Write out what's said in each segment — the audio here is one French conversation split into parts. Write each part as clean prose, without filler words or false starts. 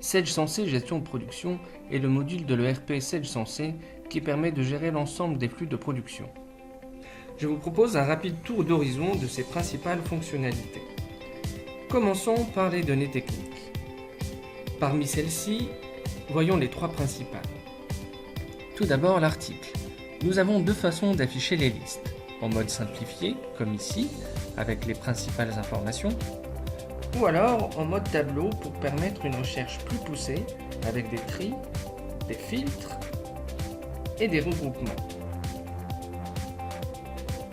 Sage Sensei Gestion de production est le module de l'ERP Sage Sensei qui permet de gérer l'ensemble des flux de production. Je vous propose un rapide tour d'horizon de ses principales fonctionnalités. Commençons par les données techniques. Parmi celles-ci, voyons les trois principales. Tout d'abord l'article. Nous avons deux façons d'afficher les listes. En mode simplifié, comme ici, avec les principales informations, ou alors en mode tableau pour permettre une recherche plus poussée avec des tris, des filtres et des regroupements.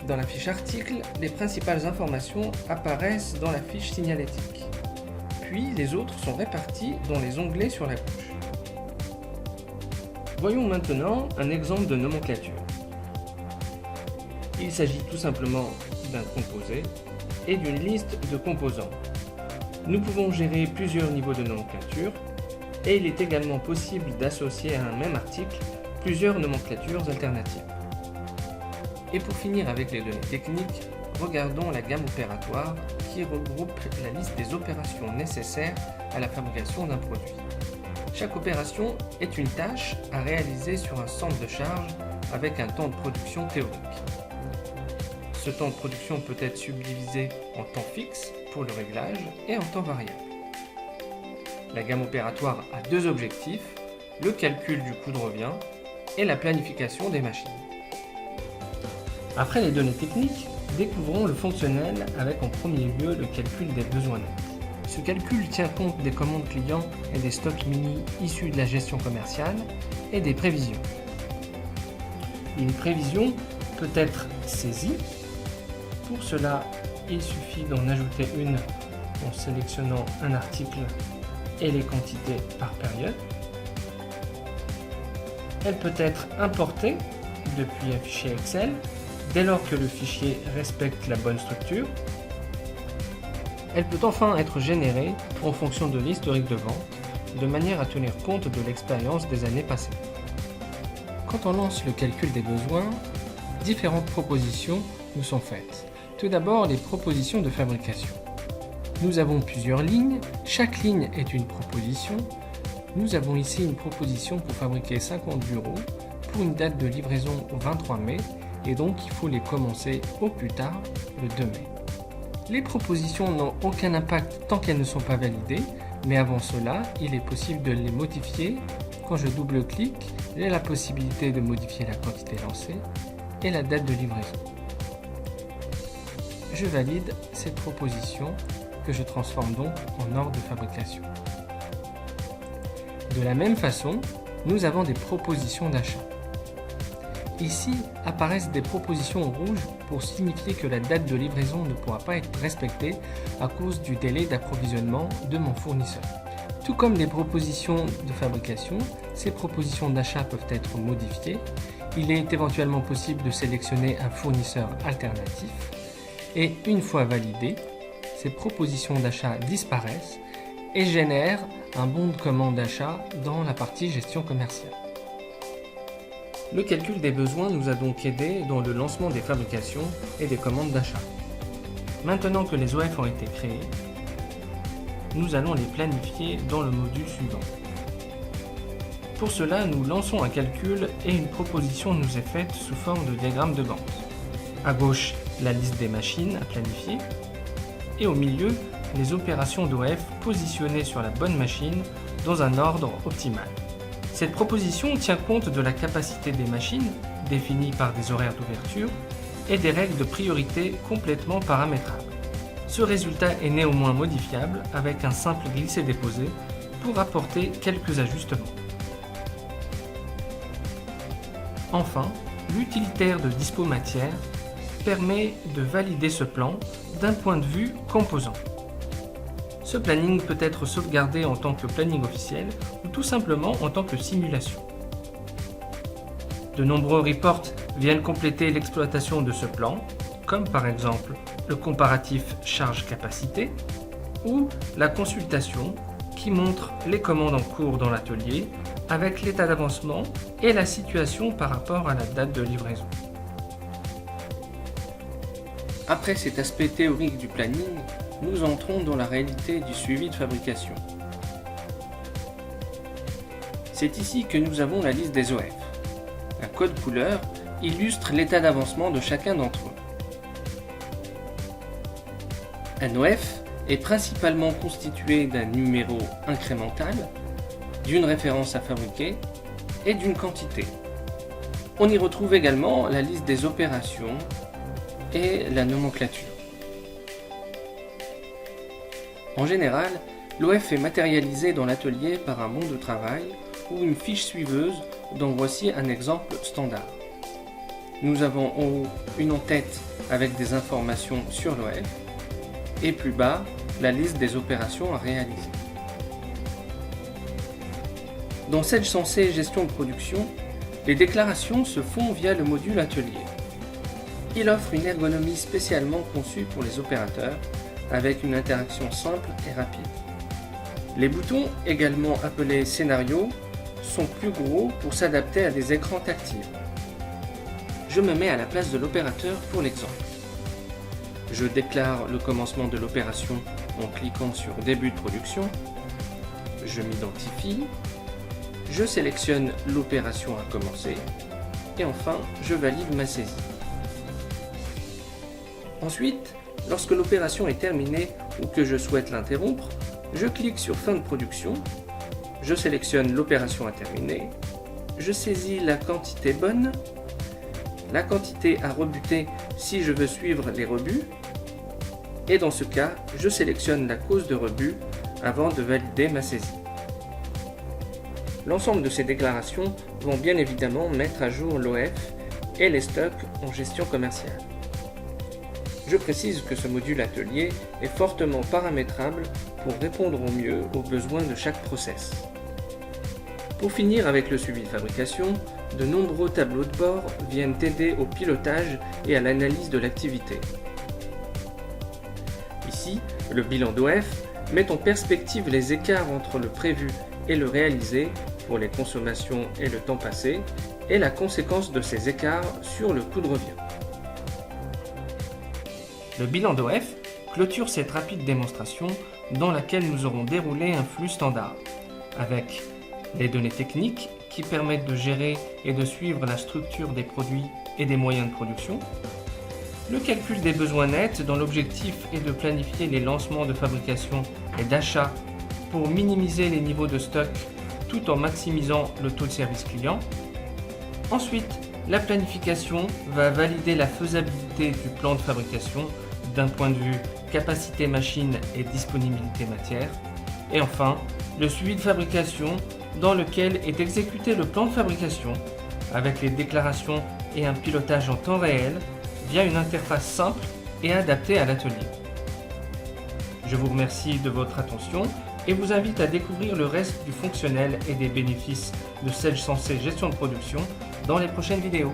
Dans la fiche article, les principales informations apparaissent dans la fiche signalétique. Puis les autres sont répartis dans les onglets sur la gauche. Voyons maintenant un exemple de nomenclature. Il s'agit tout simplement d'un composé et d'une liste de composants. Nous pouvons gérer plusieurs niveaux de nomenclature et il est également possible d'associer à un même article plusieurs nomenclatures alternatives. Et pour finir avec les données techniques, regardons la gamme opératoire qui regroupe la liste des opérations nécessaires à la fabrication d'un produit. Chaque opération est une tâche à réaliser sur un centre de charge avec un temps de production théorique. Ce temps de production peut être subdivisé en temps fixe pour le réglage et en temps variable. La gamme opératoire a deux objectifs, le calcul du coût de revient et la planification des machines. Après les données techniques, découvrons le fonctionnel avec en premier lieu le calcul des besoins nets. Ce calcul tient compte des commandes clients et des stocks mini issus de la gestion commerciale et des prévisions. Une prévision peut être saisie. Pour cela, il suffit d'en ajouter une en sélectionnant un article et les quantités par période. Elle peut être importée depuis un fichier Excel dès lors que le fichier respecte la bonne structure. Elle peut enfin être générée en fonction de l'historique de vente, de manière à tenir compte de l'expérience des années passées. Quand on lance le calcul des besoins, différentes propositions nous sont faites. Tout d'abord, les propositions de fabrication. Nous avons plusieurs lignes, chaque ligne est une proposition. Nous avons ici une proposition pour fabriquer 50 bureaux pour une date de livraison au 23 mai et donc il faut les commencer au plus tard le 2 mai. Les propositions n'ont aucun impact tant qu'elles ne sont pas validées, mais avant cela, il est possible de les modifier. Quand je double-clique, j'ai la possibilité de modifier la quantité lancée et la date de livraison. Je valide cette proposition que je transforme donc en ordre de fabrication. De la même façon, nous avons des propositions d'achat. Ici apparaissent des propositions rouges pour signifier que la date de livraison ne pourra pas être respectée à cause du délai d'approvisionnement de mon fournisseur. Tout comme les propositions de fabrication, ces propositions d'achat peuvent être modifiées. Il est éventuellement possible de sélectionner un fournisseur alternatif. Et une fois validées, ces propositions d'achat disparaissent et génèrent un bon de commande d'achat dans la partie gestion commerciale. Le calcul des besoins nous a donc aidé dans le lancement des fabrications et des commandes d'achat. Maintenant que les OF ont été créés, nous allons les planifier dans le module suivant. Pour cela, nous lançons un calcul et une proposition nous est faite sous forme de diagramme de Gantt. À gauche, la liste des machines à planifier et au milieu, les opérations d'OF positionnées sur la bonne machine dans un ordre optimal. Cette proposition tient compte de la capacité des machines, définie par des horaires d'ouverture, et des règles de priorité complètement paramétrables. Ce résultat est néanmoins modifiable avec un simple glisser-déposer pour apporter quelques ajustements. Enfin, l'utilitaire de dispo matière permet de valider ce plan d'un point de vue composant. Ce planning peut être sauvegardé en tant que planning officiel ou tout simplement en tant que simulation. De nombreux reports viennent compléter l'exploitation de ce plan, comme par exemple le comparatif charge-capacité ou la consultation qui montre les commandes en cours dans l'atelier avec l'état d'avancement et la situation par rapport à la date de livraison. Après cet aspect théorique du planning, nous entrons dans la réalité du suivi de fabrication. C'est ici que nous avons la liste des OF. Un code couleur illustre l'état d'avancement de chacun d'entre eux. Un OF est principalement constitué d'un numéro incrémental, d'une référence à fabriquer et d'une quantité. On y retrouve également la liste des opérations et la nomenclature. En général, l'OF est matérialisé dans l'atelier par un bon de travail ou une fiche suiveuse dont voici un exemple standard. Nous avons en haut une en-tête avec des informations sur l'OF et plus bas la liste des opérations à réaliser. Dans Sage Sensei Gestion de production, les déclarations se font via le module atelier. Il offre une ergonomie spécialement conçue pour les opérateurs avec une interaction simple et rapide. Les boutons, également appelés scénarios, sont plus gros pour s'adapter à des écrans tactiles. Je me mets à la place de l'opérateur pour l'exemple. Je déclare le commencement de l'opération en cliquant sur Début de production. Je m'identifie. Je sélectionne l'opération à commencer. Et enfin, je valide ma saisie. Ensuite, lorsque l'opération est terminée ou que je souhaite l'interrompre, je clique sur Fin de production. Je sélectionne l'opération à terminer. Je saisis la quantité bonne, la quantité à rebuter si je veux suivre les rebuts. Et dans ce cas, je sélectionne la cause de rebut avant de valider ma saisie. L'ensemble de ces déclarations vont bien évidemment mettre à jour l'OF et les stocks en gestion commerciale. Je précise que ce module atelier est fortement paramétrable pour répondre au mieux aux besoins de chaque process. Pour finir avec le suivi de fabrication, de nombreux tableaux de bord viennent aider au pilotage et à l'analyse de l'activité. Ici, le bilan d'OF met en perspective les écarts entre le prévu et le réalisé pour les consommations et le temps passé, et la conséquence de ces écarts sur le coût de revient. Le bilan d'OF clôture cette rapide démonstration dans laquelle nous aurons déroulé un flux standard, avec les données techniques qui permettent de gérer et de suivre la structure des produits et des moyens de production, le calcul des besoins nets dont l'objectif est de planifier les lancements de fabrication et d'achat pour minimiser les niveaux de stock tout en maximisant le taux de service client. Ensuite, la planification va valider la faisabilité du plan de fabrication d'un point de vue capacité machine et disponibilité matière. Et enfin, le suivi de fabrication dans lequel est exécuté le plan de fabrication avec les déclarations et un pilotage en temps réel via une interface simple et adaptée à l'atelier. Je vous remercie de votre attention et vous invite à découvrir le reste du fonctionnel et des bénéfices de Sage Sensei Gestion de production dans les prochaines vidéos.